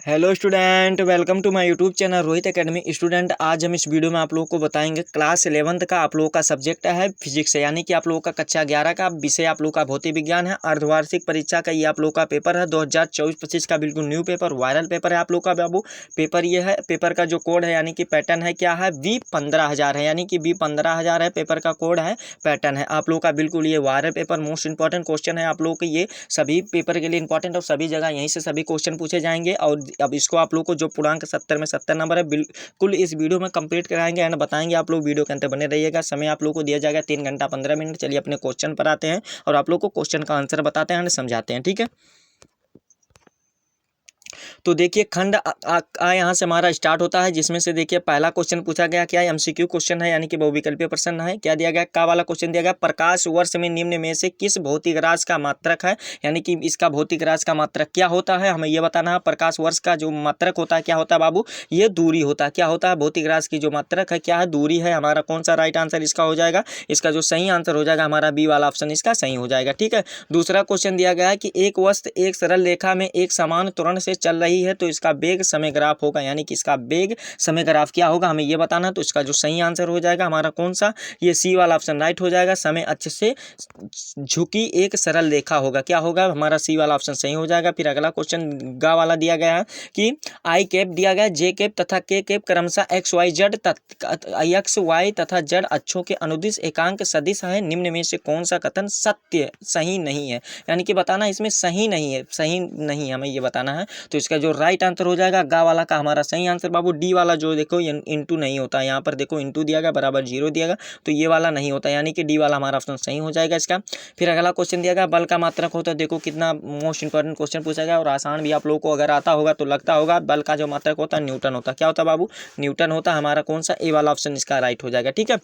Hello student, welcome to my YouTube channel Rohit academy. Student, आज हम इस वीडियो में आप लोगों को बताएंगे क्लास 11th का आप लोगों का सब्जेक्ट है फिजिक्स, यानी कि आप लोगों का कक्षा 11 का विषय आप लोगों का भौतिक विज्ञान है। अर्धवार्षिक परीक्षा का ये आप लोगों का पेपर है 2024-25 का, बिल्कुल न्यू पेपर, वायरल पेपर है आप लोग का बाबू। पेपर ये है, पेपर का जो कोड है यानी कि पैटर्न है क्या है, V15000 है, यानी कि V15000 है पेपर का कोड है, पैटर्न है आप लोग का। बिल्कुल ये viral paper, most important question है आप लोग के, ये सभी पेपर के लिए इंपॉर्टेंट और सभी जगह यहीं से सभी क्वेश्चन पूछे जाएंगे। और अब इसको आप लोग को जो पूर्णांक 70 में 70 नंबर है, बिल्कुल इस वीडियो में कंप्लीट कराएंगे एंड बताएंगे। आप लोग वीडियो के अंत बने रहिएगा। समय आप लोग को दिया जाएगा 3 घंटा 15 मिनट। चलिए अपने क्वेश्चन पर आते हैं और आप लोग को क्वेश्चन का आंसर बताते हैं एंड समझाते हैं, ठीक है। तो देखिए खंड आ यहाँ से हमारा स्टार्ट होता है, जिसमें से देखिए पहला क्वेश्चन पूछा गया क्या है, एमसीक्यू क्वेश्चन है, यानी कि बहुविकल्पीय प्रश्न है। क्या दिया गया, का वाला क्वेश्चन दिया गया, प्रकाश वर्ष में निम्न में से किस भौतिक राशि का मात्रक है, यानी कि इसका भौतिक राशि का मात्रक क्या होता है, हमें यह बताना है। प्रकाश वर्ष का जो मात्रक होता है क्या होता है बाबू, ये दूरी होता है। क्या होता है, भौतिक राशि की जो मात्रक है क्या है, दूरी है। हमारा कौन सा राइट आंसर इसका हो जाएगा, इसका जो सही आंसर हो जाएगा हमारा बी वाला ऑप्शन इसका सही हो जाएगा, ठीक है। दूसरा क्वेश्चन दिया गया है कि एक वस्तु एक सरल रेखा में एक समान त्वरण से चल रही है तो इसका वेग समय ग्राफ होगा, यानी कि इसका वेग समय ग्राफ क्या होगा, हमें यह बताना। तो इसका जो सही आंसर हो जाएगा हमारा कौन सा, ये सी वाला ऑप्शन राइट हो जाएगा। समय अक्ष से झुकी एक सरल रेखा होगा, क्या होगा हमारा सी वाला ऑप्शन सही हो जाएगा। फिर अगला क्वेश्चन गा वाला दिया गया है कि आई कैप दिया गया, जे कैप तथा के कैप क्रमशः एक्स वाई तथा जेड अक्षों के अनुदिश एकांक सदिश है। निम्न में से कौन सा कथन सत्य सही नहीं है, यानी कि बताना इसमें सही नहीं है, सही नहीं है, हमें ये बताना है। तो इसका जो राइट आंसर हो जाएगा गा वाला का हमारा सही आंसर बाबू डी वाला, जो देखो इंटू नहीं होता, यहाँ पर देखो इंटू दिया गया बराबर 0 दिया गया, तो ये वाला नहीं होता, यानी कि डी वाला हमारा ऑप्शन सही हो जाएगा इसका। फिर अगला क्वेश्चन दिया गया बल का मात्रक होता है, देखो कितना मोस्ट इंपॉर्टेंट क्वेश्चन पूछा गया और आसान भी आप लोगों को अगर आता होगा तो लगता होगा। बल का जो मात्रक होता है न्यूटन होता है, क्या होता है बाबू, न्यूटन होता है। हमारा कौन सा ए वाला ऑप्शन इसका राइट हो जाएगा, ठीक है।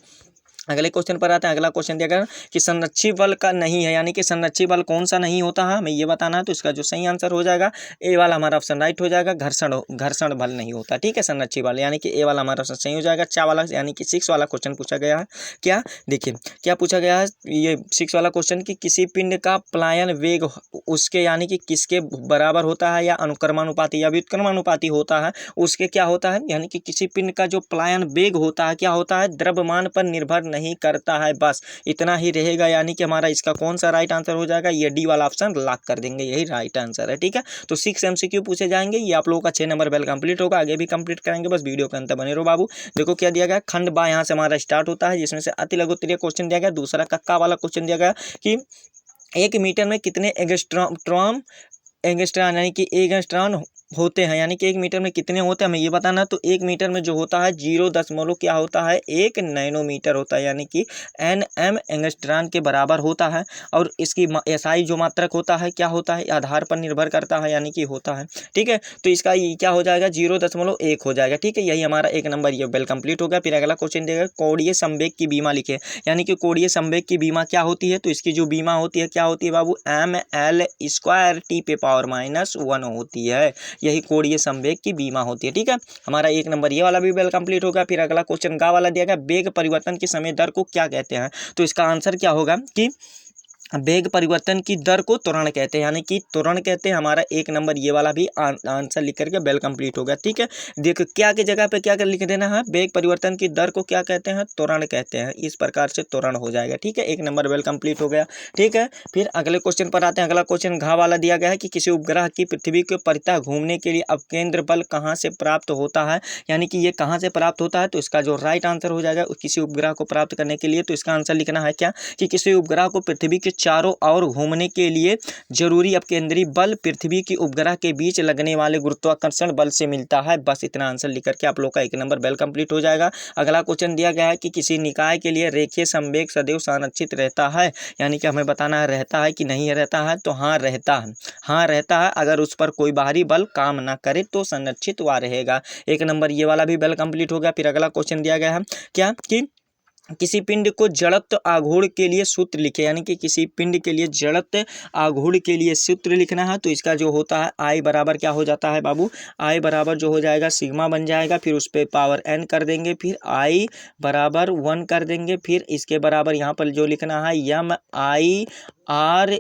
अगले क्वेश्चन पर आते हैं। अगला क्वेश्चन दिया गया कि संरक्षी बल का नहीं है, यानी कि संरक्षी बल कौन सा नहीं होता है, हमें ये बताना है। तो इसका जो सही आंसर हो जाएगा ए वाला हमारा ऑप्शन राइट हो जाएगा, घर्षण बल नहीं होता, ठीक है, संरक्षी बल, यानी कि ए वाला हमारा ऑप्शन सही हो जाएगा। चा वाला यानी कि 6 वाला क्वेश्चन पूछा गया है क्या, देखिए क्या पूछा गया है, ये 6 वाला क्वेश्चन कि किसी पिंड का प्लायन वेग उसके यानी कि किसके बराबर होता है, या अनुक्रमानुपाती या व्युत्क्रमानुपाती होता है, उसके क्या होता है, यानी कि किसी पिंड का जो प्लायन वेग होता है क्या होता है, द्रव्यमान पर निर्भर नहीं करता है, बस इतना ही रहेगा। यानी कि हमारा इसका कौन सा राइट आंसर हो जाएगा, ये डी वाला ऑप्शन लॉक कर देंगे, यही राइट आंसर है, ठीक है। तो 6 एमसीक्यू पूछे जाएंगे, ये आप लोगों का 6 नंबर बेल कंप्लीट होगा, आगे भी कंप्लीट करेंगे, बस वीडियो के अंत बने रहो बाबू। देखो क्या दिया गया, खंड बा यहाँ से हमारा स्टार्ट होता है, जिसमें से अति लघु उत्तरीय क्वेश्चन दिया गया। दूसरा कक्का वाला क्वेश्चन दिया गया कि 1 मीटर में कितने एंगस्ट्रॉन यानी कि एंगस्ट्रॉन होते हैं, यानी कि 1 मीटर में कितने होते हैं हमें ये बताना। तो 1 मीटर में जो होता है 0 दशमलव क्या होता है, 1 नैनोमीटर होता है, यानी कि nm एंगस्ट्रॉन के बराबर होता है। और इसकी एसआई जो मात्रक होता है क्या होता है, आधार पर निर्भर करता है, यानी कि होता है, ठीक है। तो इसका क्या हो जाएगा, 0.1 हो जाएगा, ठीक है। यही हमारा 1 नंबर ये बेल कंप्लीट हो गया। फिर अगला क्वेश्चन देगा कोणीय संवेग की बीमा लिखे, यानी कि कोणीय संवेग की बीमा क्या होती है। तो इसकी जो बीमा होती है क्या होती है बाबू, ml² T⁻⁻1 होती है, यही कोणीय संवेग की बीमा होती है, ठीक है। हमारा 1 नंबर ये वाला भी वेल कंप्लीट होगा। फिर अगला क्वेश्चन गा वाला दिया गया, वेग परिवर्तन के समय दर को क्या कहते हैं। तो इसका आंसर क्या होगा कि वेग परिवर्तन की दर को त्वरण कहते हैं, यानी कि त्वरण कहते हैं। हमारा 1 नंबर ये वाला भी आंसर लिख करके बेल कंप्लीट हो गया, ठीक है। देखो क्या की जगह पे क्या कर लिख देना है, वेग परिवर्तन की दर को क्या कहते हैं, त्वरण कहते हैं, इस प्रकार से त्वरण हो जाएगा, ठीक है। 1 नंबर बेल कंप्लीट हो गया, ठीक है। फिर अगले क्वेश्चन पर आते हैं। अगला क्वेश्चन घा वाला दिया गया है कि किसी उपग्रह की पृथ्वी के परितः घूमने के लिए अपकेंद्र बल कहाँ से प्राप्त होता है, यानी कि ये कहाँ से प्राप्त होता है। तो इसका जो राइट आंसर हो जाएगा किसी उपग्रह को प्राप्त करने के लिए, तो इसका आंसर लिखना है क्या कि किसी उपग्रह को पृथ्वी के चारों ओर घूमने के लिए जरूरी अपकेंद्री बल पृथ्वी की उपग्रह के बीच लगने वाले गुरुत्वाकर्षण बल से मिलता है, बस इतना आंसर लिख करके आप लोग का 1 नंबर बेल कंप्लीट हो जाएगा। अगला क्वेश्चन दिया गया है कि किसी निकाय के लिए रेखीय संवेग सदैव संरक्षित रहता है, यानी कि हमें बताना है रहता है कि नहीं रहता है। तो हाँ रहता है, हाँ रहता है, अगर उस पर कोई बाहरी बल काम ना करे तो संरक्षित हुआ रहेगा। 1 नंबर ये वाला भी बेल कंप्लीट हो गया। फिर अगला क्वेश्चन दिया गया है क्या कि किसी पिंड को जड़त्व आघूर्ण के लिए सूत्र लिखे, यानी कि किसी पिंड के लिए जड़त्व आघूर्ण के लिए सूत्र लिखना है। तो इसका जो होता है आई बराबर क्या हो जाता है बाबू, आई बराबर जो हो जाएगा सिग्मा बन जाएगा, फिर उस पर पावर n कर देंगे, फिर आई बराबर 1 कर देंगे, फिर इसके बराबर यहाँ पर जो लिखना है MIR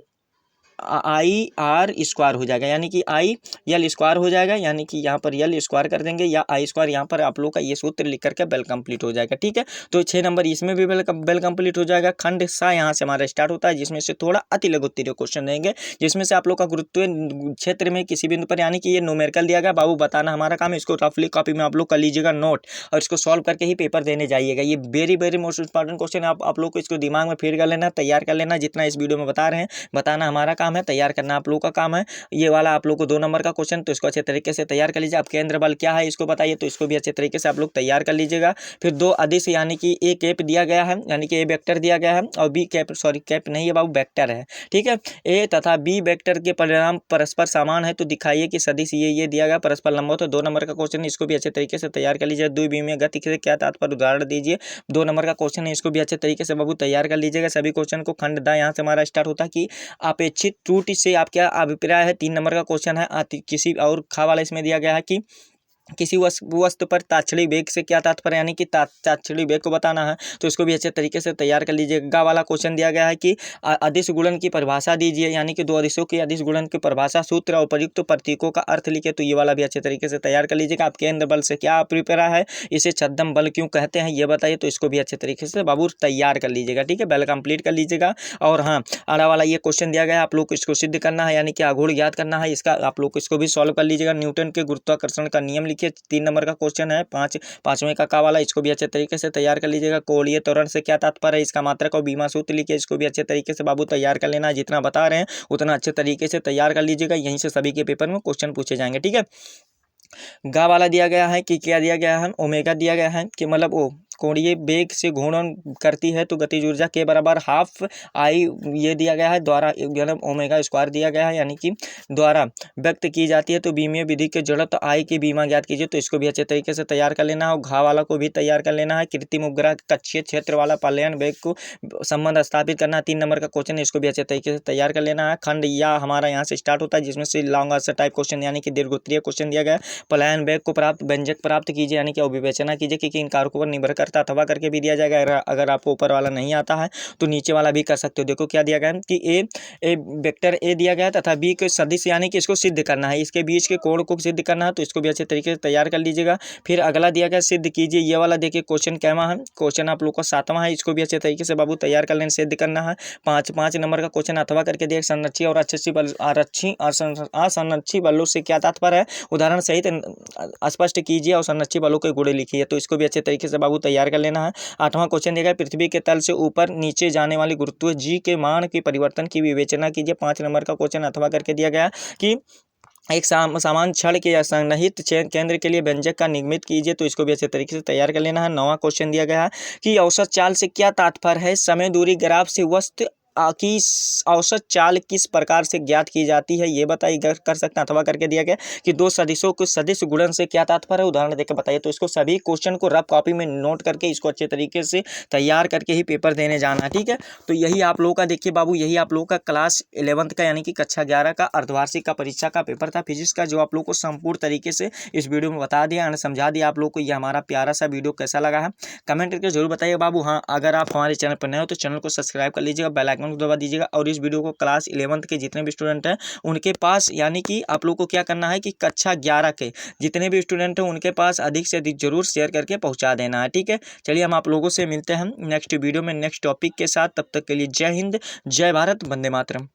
आई आर स्क्वायर हो जाएगा, यानी कि आई यल स्क्वायर हो जाएगा, यानी कि यहाँ पर यल स्क्वायर कर देंगे या आई स्क्वायर, यहाँ पर आप लोग का ये सूत्र लिख करके बेल कंप्लीट हो जाएगा। ठीक है, तो 6 नंबर इसमें भी बेल कंप्लीट हो जाएगा। खंड सा यहाँ से हमारा स्टार्ट होता है, जिसमें से थोड़ा अति लघु उत्तरीय क्वेश्चन रहेंगे, जिसमें से आप लोग का गुरुत्व क्षेत्र में किसी बिंदु पर, यानी कि ये न्यूमेरिकल दिया गया बाबू, बताना हमारा काम है। इसको रफली कॉपी में आप लोग कर लीजिएगा नोट, और इसको सॉल्व करके ही पेपर देने जाइएगा। ये very very most important question है, आप लोग को इसको दिमाग में फीड कर लेना, तैयार कर लेना। जितना इस वीडियो में बता रहे हैं बताना हमारा काम है, तैयार करना आप लोग का काम है। ये वाला आप लोग को 2 नंबर का क्वेश्चन, तो इसको अच्छे तरीके से तैयार कर लीजिए। अब केंद्र बल क्या है इसको बताइए, तो इसको भी अच्छे तरीके से आप लोग तैयार कर लीजिएगा। फिर 2 अदिश, यानी कि ए कैप दिया गया है, यानी कि ए वेक्टर दिया गया है, और बी कैप, सॉरी कैप नहीं है बाबू, वेक्टर है। ठीक है, ए तथा बी वेक्टर के परिणाम परस्पर समान है, तो दिखाइए कि सदिश ये दिया गया परस्पर लंबवत। तो 2 नंबर का क्वेश्चन, इसको भी अच्छे तरीके से तैयार कर लीजिए। द्विविमीय गति से क्या तात्पर्य, उदाहरण दीजिए। 2 नंबर का क्वेश्चन है, इसको भी अच्छे तरीके से बाबू तैयार कर लीजिएगा। सभी क्वेश्चन को खंड दा यहाँ से हमारा स्टार्ट होता है कि अपेक्षित त्रुटि से आप क्या अभिप्राय है। 3 नंबर का क्वेश्चन है, किसी और खा वाला इसमें दिया गया है कि किसी वस्तु पर ताक्षणिक वेग से क्या तात्पर्य, यानी कि ताक्षणिक वेग को बताना है, तो इसको भी अच्छे तरीके से तैयार कर लीजिएगा। वाला क्वेश्चन दिया गया है कि अदिश गुणन की परिभाषा दीजिए, यानी कि 2 अदिशों की अदिश गुणन की परिभाषा, सूत्र और प्रयुक्त प्रतीकों का अर्थ लिखे, तो ये वाला भी अच्छे तरीके से तैयार कर लीजिएगा। आप केंद्र बल से क्या अभिप्राय है, इसे छद्म बल क्यों कहते हैं ये बताइए, तो इसको भी अच्छे तरीके से बाबू तैयार कर लीजिएगा। ठीक है, बेल कंप्लीट कर लीजिएगा। और हाँ, आड़ा वाला ये क्वेश्चन दिया गया है, आप लोग को इसको सिद्ध करना है, यानी कि आघूर्ण ज्ञात करना है। इसका आप लोग को इसको भी सॉल्व कर लीजिएगा। न्यूटन के गुरुत्वाकर्षण का नियम लिखिए, 3 नंबर का क्वेश्चन है। 5वें का वाला, इसको भी अच्छे तरीके से तैयार कर लीजिएगा। कोणीय त्वरण से क्या तात्पर्य है, इसका मात्रक और बीमा सूत्र लिखिए, इसको भी अच्छे तरीके से बाबू तैयार कर लेना। जितना बता रहे हैं उतना अच्छे तरीके से तैयार कर लीजिएगा, यहीं से सभी के पेपर में क्वेश्चन पूछे जाएंगे। ठीक है, गा वाला दिया गया है कि क्या दिया गया है, ओमेगा दिया गया है कि मतलब ओ कोणीय वेग से घूर्णन करती है, तो गतिज ऊर्जा के बराबर हाफ आई ये दिया गया है, द्वारा मतलब ओमेगा स्क्वायर दिया गया है, यानी कि द्वारा व्यक्त की जाती है। तो बीमीय विधि के जड़त्व आई की बीमा ज्ञात कीजिए, तो इसको भी अच्छे तरीके से तैयार कर लेना है। और घा वाला को भी तैयार कर लेना है। कृत्रिम उपग्रह कक्षीय क्षेत्र वाला पलायन वेग को संबंध स्थापित करना है। 3 नंबर का क्वेश्चन है, इसको भी अच्छे तरीके से तैयार कर लेना है। खंड या हमारा यहाँ से स्टार्ट होता है, जिसमें से लॉन्ग आंसर टाइप क्वेश्चन, यानी कि दीर्घोत्तरीय क्वेश्चन दिया गया है। पलायन वेग को प्राप्त व्यंजक प्राप्त कीजिए, यानी कि विवेचना कीजिए कि इन कारकों पर निर्भर करता, अथवा करके भी दिया जाएगा। अगर आपको ऊपर वाला नहीं आता है तो नीचे वाला भी कर सकते हो। देखो क्या दिया गया है कि ए वेक्टर ए दिया गया है तथा बी के सदिश, यानी कि इसको सिद्ध करना है, इसके बीच के कोण को सिद्ध करना है, तो इसको भी अच्छे तरीके से तैयार कर लीजिएगा। फिर अगला दिया गया सिद्ध कीजिए, ये वाला देखिए क्वेश्चन कैमा है, क्वेश्चन आप लोग का 7वां है, इसको भी अच्छे तरीके से बाबू तैयार कर लेना, सिद्ध करना है। 5 नंबर का क्वेश्चन, अथवा करके देख संरक्षी और असंरक्षी बलों से क्या तात्पर्य है, उदाहरण सहित स्पष्ट कीजिए और संरक्षी बलों के गुणे लिखिए, तो इसको भी अच्छे तरीके से बाबू तैयार कर लेना है। 8वां क्वेश्चन दिया गया पृथ्वी के तल से ऊपर नीचे जाने वाली गुरुत्व जी के मान के परिवर्तन की विवेचना कीजिए। 5 नंबर का क्वेश्चन अथवा करके दिया गया कि एक समान क्षण के असंगठित केंद्र के लिए व्यंजक का निगमित कीजिए, तो इसको भी अच्छे तरीके से तैयार कर लेना है। 9वां क्वेश्चन दिया गया है कि औसत चाल से क्या तात्पर्य है, समय दूरी ग्राफ से वस्तु की औसत चाल किस प्रकार से ज्ञात की जाती है ये बताइए, कर सकते हैं। अथवा करके दिया गया कि 2 सदिशों को सदिश गुणन से क्या तात्पर्य है, उदाहरण देकर बताइए, तो इसको सभी क्वेश्चन को रफ कॉपी में नोट करके इसको अच्छे तरीके से तैयार करके ही पेपर देने जाना है। ठीक है, तो यही आप लोगों का देखिए बाबू, यही आप लोगों का क्लास 11th का, यानी कि कक्षा 11 का अर्धवार्षिक का परीक्षा का पेपर था फिजिक्स का, जो आप लोग को संपूर्ण तरीके से इस वीडियो में बता दिया और समझा दिया। आप लोग को ये हमारा प्यारा सा वीडियो कैसा लगा है कमेंट करके जरूर बताइए बाबू। हाँ, अगर आप हमारे चैनल पर नए हो तो चैनल को सब्सक्राइब कर लीजिएगा, बेल आइकन को दबा दीजिएगा। और इस वीडियो को क्लास 11th के जितने भी स्टूडेंट हैं उनके पास, यानी कि आप लोग को क्या करना है कि कक्षा 11 के जितने भी स्टूडेंट हैं उनके पास अधिक से अधिक जरूर शेयर करके पहुंचा देना है। ठीक है, चलिए हम आप लोगों से मिलते हैं नेक्स्ट वीडियो में नेक्स्ट टॉपिक के साथ। तब तक के लिए जय हिंद, जय भारत, वंदे मातरम।